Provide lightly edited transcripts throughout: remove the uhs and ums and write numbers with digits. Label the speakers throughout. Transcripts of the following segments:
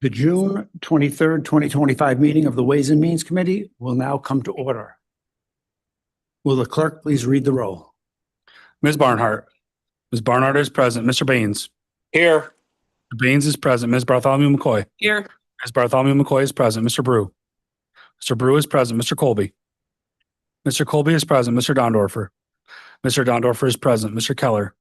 Speaker 1: The June 23rd, 2025 meeting of the Ways and Means Committee will now come to order. Will the clerk please read the roll?
Speaker 2: Ms. Barnhart. Ms. Barnhart is present. Mr. Baines.
Speaker 3: Here.
Speaker 2: Mr. Baines is present. Ms. Bartholomew McCoy.
Speaker 3: Here.
Speaker 2: Ms. Bartholomew McCoy is present. Mr. Brew. Mr. Brew is present. Mr. Colby. Mr. Colby is present. Mr. Dondorfer. Mr. Dondorfer is present. Mr. Keller.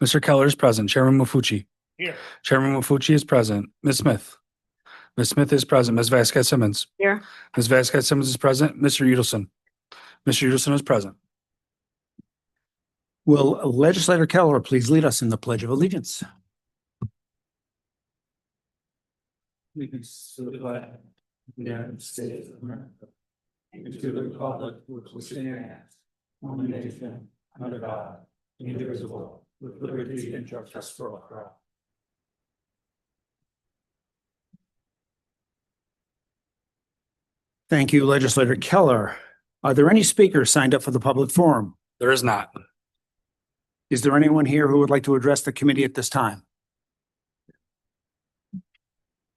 Speaker 2: Mr. Keller is present. Chairman Mafucci.
Speaker 3: Here.
Speaker 2: Chairman Mafucci is present. Ms. Smith. Ms. Smith is present. Ms. Vasquez Simmons.
Speaker 3: Here.
Speaker 2: Ms. Vasquez Simmons is present. Mr. Udelson. Mr. Udelson is present.
Speaker 1: Will Legislator Keller please lead us in the Pledge of Allegiance?
Speaker 4: Allegiance to the flag of the United States of America, and to the republic which stands one nation under God, indivisible, with liberty and justice for all.
Speaker 1: Thank you, Legislator Keller. Are there any speakers signed up for the public forum?
Speaker 2: There is not.
Speaker 1: Is there anyone here who would like to address the committee at this time?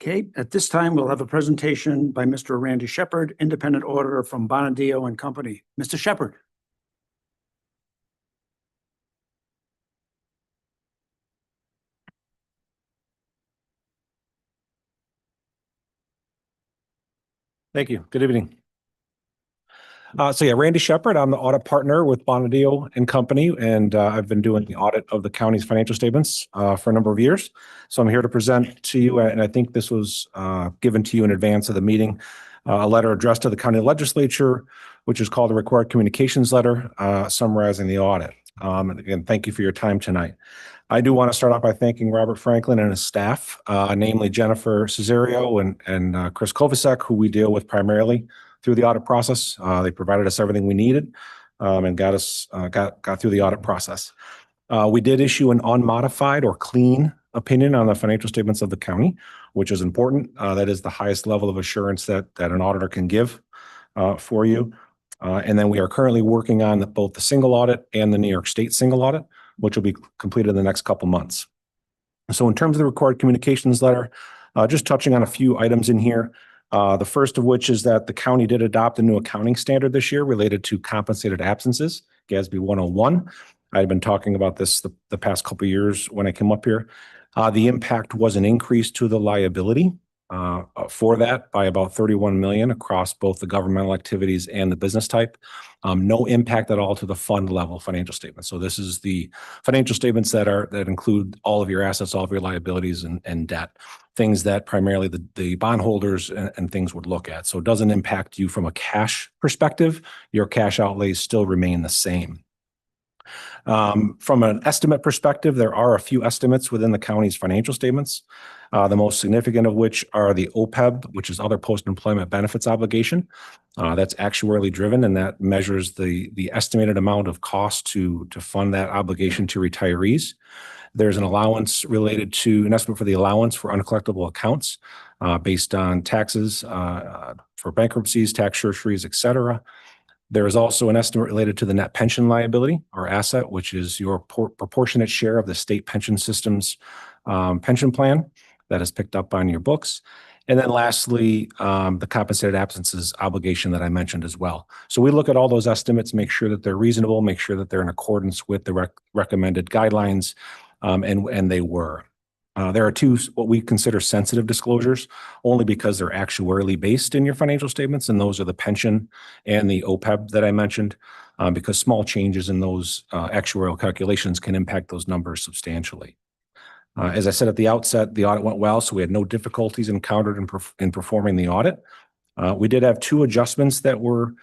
Speaker 1: Okay, at this time, we'll have a presentation by Mr. Randy Shepard, Independent Auditor from Bonadio and Company. Mr. Shepard.
Speaker 5: Thank you. Good evening. Randy Shepard, I'm the audit partner with Bonadio and Company, and I've been doing the audit of the county's financial statements for a number of years. So I'm here to present to you, and I think this was given to you in advance of the meeting, a letter addressed to the county legislature, which is called a required communications letter summarizing the audit. And again, thank you for your time tonight. I do want to start off by thanking Robert Franklin and his staff, namely Jennifer Cesario and Chris Kovacsek, who we deal with primarily through the audit process. They provided us everything we needed and got through the audit process. We did issue an unmodified or clean opinion on the financial statements of the county, which is important. That is the highest level of assurance that an auditor can give for you. And then we are currently working on both the single audit and the New York State single audit, which will be completed in the next couple months. So in terms of the required communications letter, just touching on a few items in here. The first of which is that the county did adopt a new accounting standard this year related to compensated absences, GASB 101. I've been talking about this the past couple of years when I came up here. The impact was an increase to the liability for that by about 31 million across both the governmental activities and the business type. No impact at all to the fund level financial statements. So this is the financial statements that include all of your assets, all of your liabilities and debt, things that primarily the bondholders and things would look at. So it doesn't impact you from a cash perspective. Your cash outlays still remain the same. From an estimate perspective, there are a few estimates within the county's financial statements. The most significant of which are the OPEB, which is other post-employment benefits obligation. That's actuarially driven, and that measures the estimated amount of cost to fund that obligation to retirees. There's an allowance related to an estimate for the allowance for uncollectible accounts based on taxes for bankruptcies, tax surcharges, et cetera. There is also an estimate related to the net pension liability or asset, which is your proportionate share of the state pension system's pension plan that is picked up on your books. And then lastly, the compensated absences obligation that I mentioned as well. So we look at all those estimates, make sure that they're reasonable, make sure that they're in accordance with the recommended guidelines, and they were. There are two what we consider sensitive disclosures, only because they're actuarially based in your financial statements, and those are the pension and the OPEB that I mentioned, because small changes in those actuarial calculations can impact those numbers substantially. As I said at the outset, the audit went well, so we had no difficulties encountered in performing the audit. We did have two adjustments that were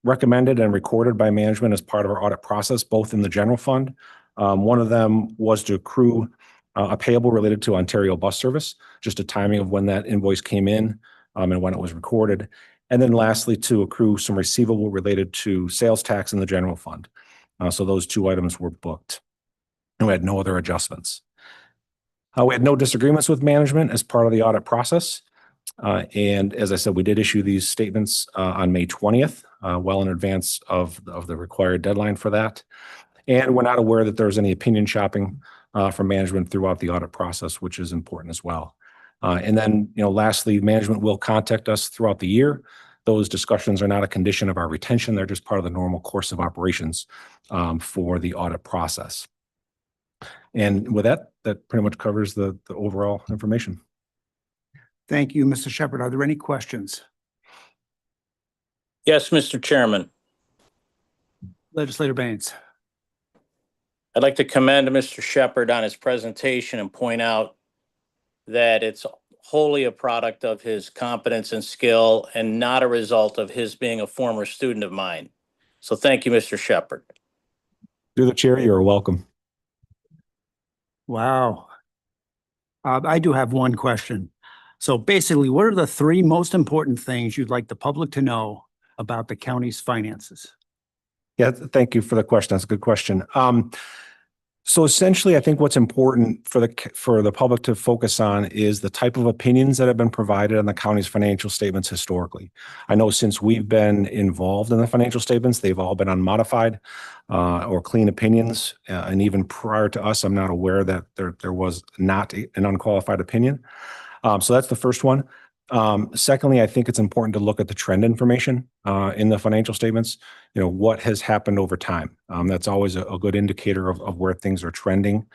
Speaker 5: recommended and recorded by management as part of our audit process, both in the general fund. One of them was to accrue a payable related to Ontario Bus Service, just a timing of when that invoice came in and when it was recorded. And then lastly, to accrue some receivable related to sales tax in the general fund. So those two items were booked. And we had no other adjustments. We had no disagreements with management as part of the audit process. And as I said, we did issue these statements on May 20th, well in advance of the required deadline for that. And we're not aware that there's any opinion shopping from management throughout the audit process, which is important as well. And then, lastly, management will contact us throughout the year. Those discussions are not a condition of our retention. They're just part of the normal course of operations for the audit process. And with that, that pretty much covers the overall information.
Speaker 1: Thank you, Mr. Shepherd. Are there any questions?
Speaker 3: Yes, Mr. Chairman.
Speaker 1: Legislator Baines.
Speaker 3: I'd like to commend Mr. Shepherd on his presentation and point out that it's wholly a product of his competence and skill and not a result of his being a former student of mine. So thank you, Mr. Shepherd.
Speaker 5: Through the chair, you're welcome.
Speaker 1: Wow. I do have one question. So basically, what are the three most important things you'd like the public to know about the county's finances?
Speaker 5: Yeah, thank you for the question. That's a good question. So essentially, I think what's important for the public to focus on is the type of opinions that have been provided on the county's financial statements historically. I know since we've been involved in the financial statements, they've all been unmodified or clean opinions. And even prior to us, I'm not aware that there was not an unqualified opinion. So that's the first one. Secondly, I think it's important to look at the trend information in the financial statements. What has happened over time. That's always a good indicator of where things are trending.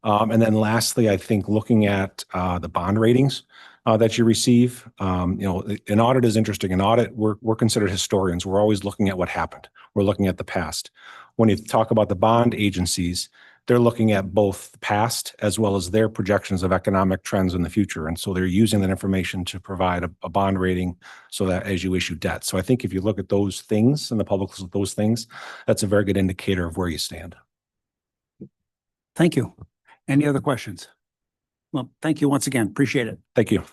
Speaker 5: And then lastly, I think looking at the bond ratings that you receive. An audit is interesting. An audit, we're considered historians. We're always looking at what happened. We're looking at the past. When you talk about the bond agencies, they're looking at both the past as well as their projections of economic trends in the future. And so they're using that information to provide a bond rating so that as you issue debt. So I think if you look at those things and the public looks at those things, that's a very good indicator of where you stand.
Speaker 1: Thank you. Any other questions? Well, thank you once again. Appreciate it.
Speaker 5: Thank you.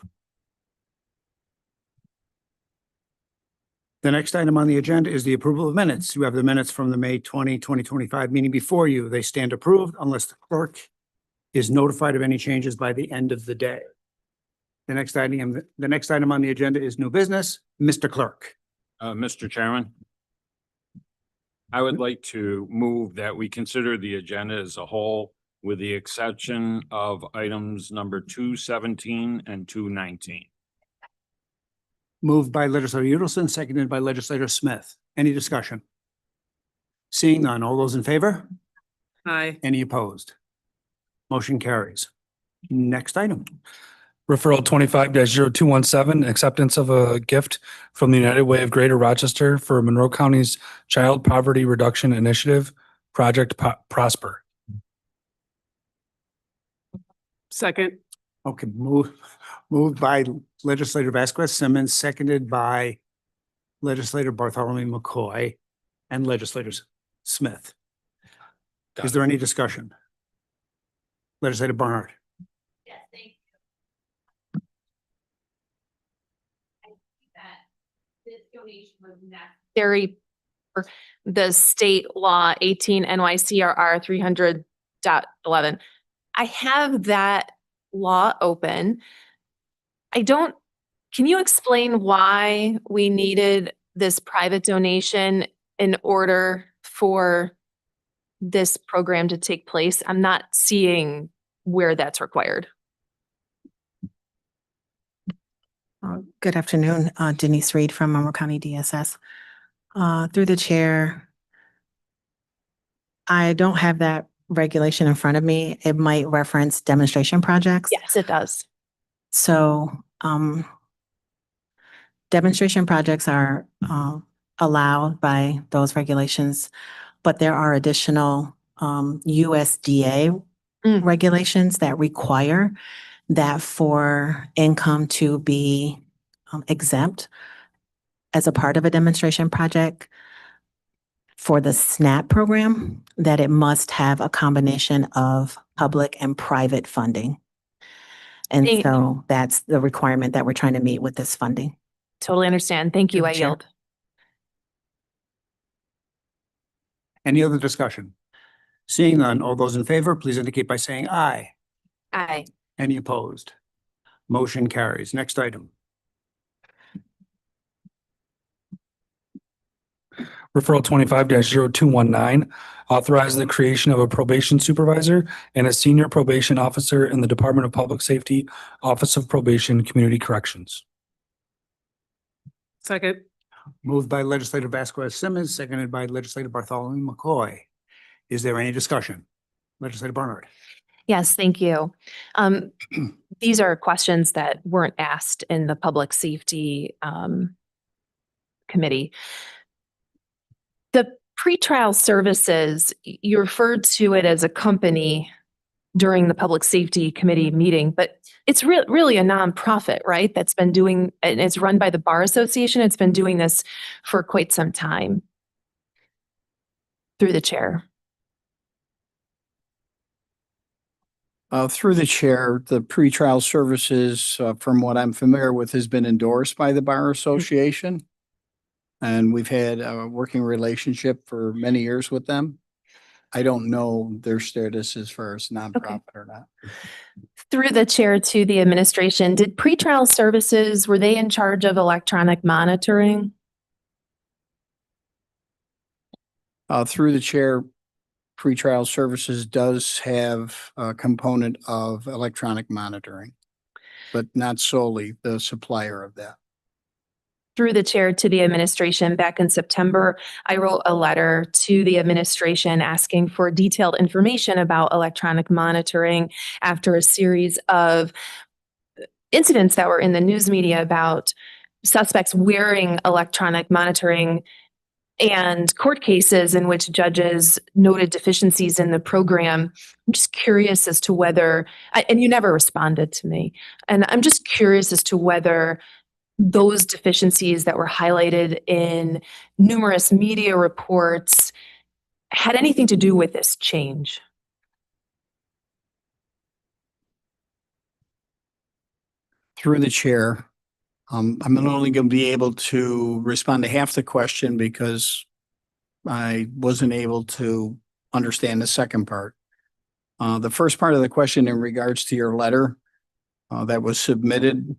Speaker 1: The next item on the agenda is the approval of minutes. You have the minutes from the May 2025 meeting before you. They stand approved unless the clerk is notified of any changes by the end of the day. The next item on the agenda is new business. Mr. Clerk.
Speaker 6: Mr. Chairman, I would like to move that we consider the agenda as a whole with the exception of items number 217 and 219.
Speaker 1: Moved by legislator Udelson, seconded by legislator Smith. Any discussion? Seeing none. All those in favor?
Speaker 7: Aye.
Speaker 1: Any opposed? Motion carries. Next item.
Speaker 2: Referral 25-0217, acceptance of a gift from the United Way of Greater Rochester for Monroe County's Child Poverty Reduction Initiative, Project Prosper.
Speaker 7: Second.
Speaker 1: Okay, moved by legislator Vasquez Simmons, seconded by legislator Bartholomew McCoy and legislators Smith. Is there any discussion? Legislator Barnhart.
Speaker 8: Yes, thank you. I think that this donation was necessary for the state law 18 NYCRR 300.11. I have that law open. Can you explain why we needed this private donation in order for this program to take place? I'm not seeing where that's required.
Speaker 9: Good afternoon, Denise Reed from Monroe County DSS. Through the chair, I don't have that regulation in front of me. It might reference demonstration projects.
Speaker 8: Yes, it does.
Speaker 9: So demonstration projects are allowed by those regulations, but there are additional USDA regulations that require that for income to be exempt as a part of a demonstration project for the SNAP program, that it must have a combination of public and private funding. And so that's the requirement that we're trying to meet with this funding.
Speaker 8: Totally understand. Thank you. I
Speaker 1: Sure.
Speaker 8: yield.
Speaker 1: Any other discussion? Seeing none, all those in favor, please indicate by saying aye.
Speaker 8: Aye.
Speaker 1: Any opposed? Motion carries. Next item.
Speaker 2: Referral 25-0219, authorize the creation of a probation supervisor and a senior probation officer in the Department of Public Safety, Office of Probation, Community Corrections.
Speaker 7: Second.
Speaker 1: Moved by legislator Vasquez Simmons, seconded by legislator Bartholomew McCoy. Is there any discussion? Legislator Barnard.
Speaker 8: Yes, thank you. These are questions that weren't asked in the Public Safety Committee. The pretrial services, you referred to it as a company during the Public Safety Committee meeting, but it's really a nonprofit, right? That's been doing, and it's run by the Bar Association. It's been doing this for quite some time. Through the chair.
Speaker 10: Through the chair, the pretrial services, from what I'm familiar with, has been endorsed by the Bar Association. And we've had a working relationship for many years with them. I don't know their status as far as nonprofit or not.
Speaker 8: Through the chair to the administration, did pretrial services, were they in charge of electronic monitoring?
Speaker 10: Through the chair, pretrial services does have a component of electronic monitoring, but not solely the supplier of that.
Speaker 8: Through the chair to the administration, back in September, I wrote a letter to the administration asking for detailed information about electronic monitoring after a series of incidents that were in the news media about suspects wearing electronic monitoring and court cases in which judges noted deficiencies in the program. I'm just curious as to whether, and you never responded to me, and I'm just curious as to whether those deficiencies that were highlighted in numerous media reports had anything to do with this change.
Speaker 10: Through the chair, I'm only going to be able to respond to half the question because I wasn't able to understand the second part. The first part of the question in regards to your letter that was submitted,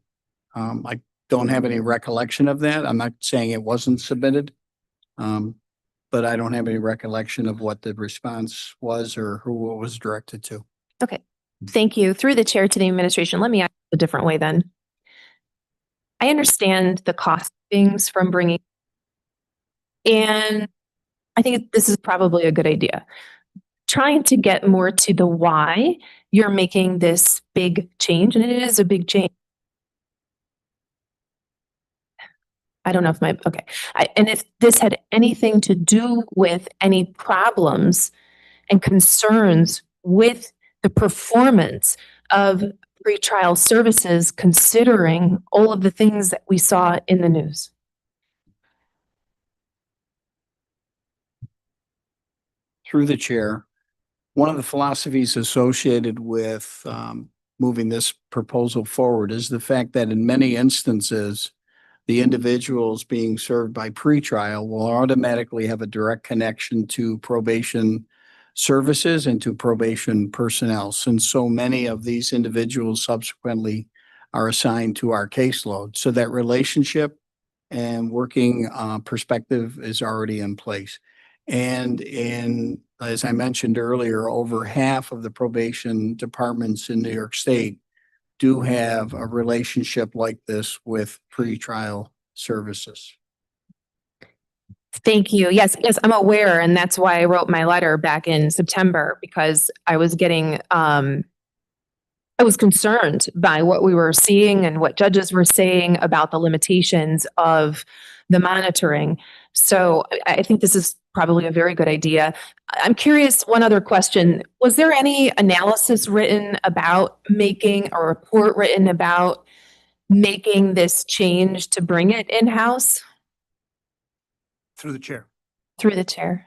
Speaker 10: I don't have any recollection of that. I'm not saying it wasn't submitted, but I don't have any recollection of what the response was or who it was directed to.
Speaker 8: Okay, thank you. Through the chair to the administration, let me ask a different way then. I understand the cost things from bringing, and I think this is probably a good idea. Trying to get more to the why you're making this big change, and it is a big change. I don't know if my, okay. And if this had anything to do with any problems and concerns with the performance of pretrial services, considering all of the things that we saw in the news.
Speaker 10: Through the chair, one of the philosophies associated with moving this proposal forward is the fact that in many instances, the individuals being served by pretrial will automatically have a direct connection to probation services and to probation personnel, since so many of these individuals subsequently are assigned to our caseload. So that relationship and working perspective is already in place. And as I mentioned earlier, over half of the probation departments in New York State do have a relationship like this with pretrial services.
Speaker 8: Thank you. Yes, I'm aware, and that's why I wrote my letter back in September, because I was getting, I was concerned by what we were seeing and what judges were saying about the limitations of the monitoring. So I think this is probably a very good idea. I'm curious, one other question. Was there any analysis written about making, or report written about making this change to bring it in-house?
Speaker 1: Through the chair.
Speaker 8: Through the chair.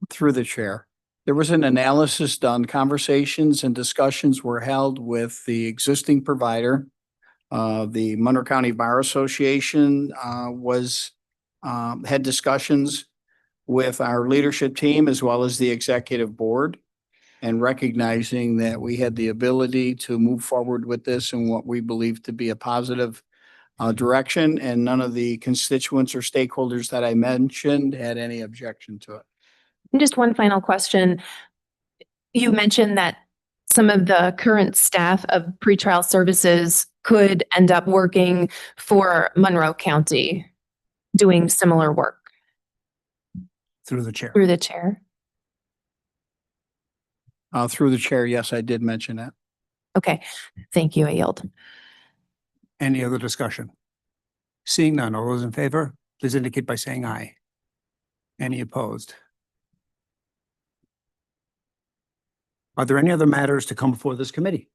Speaker 10: Through the chair. There was an analysis done, conversations and discussions were held with the existing provider. The Monroe County Bar Association had discussions with our leadership team as well as the executive board, and recognizing that we had the ability to move forward with this in what we believe to be a positive direction, and none of the constituents or stakeholders that I mentioned had any objection to it.
Speaker 8: And just one final question. You mentioned that some of the current staff of pretrial services could end up working for Monroe County, doing similar work
Speaker 1: Through the chair.
Speaker 8: through the chair.
Speaker 10: Through the chair, yes, I did mention that.
Speaker 8: Okay, thank you. I yield.
Speaker 1: Any other discussion? Seeing none, all those in favor, please indicate by saying aye. Any opposed? Are there any other matters to come before this committee?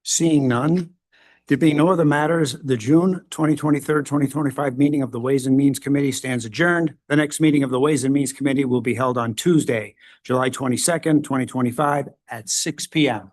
Speaker 1: Seeing none, there being no other matters, the June 2025 meeting of the Ways and Means Committee stands adjourned. The next meeting of the Ways and Means Committee will be held on Tuesday, July 22nd, 2025 at 6 p.m.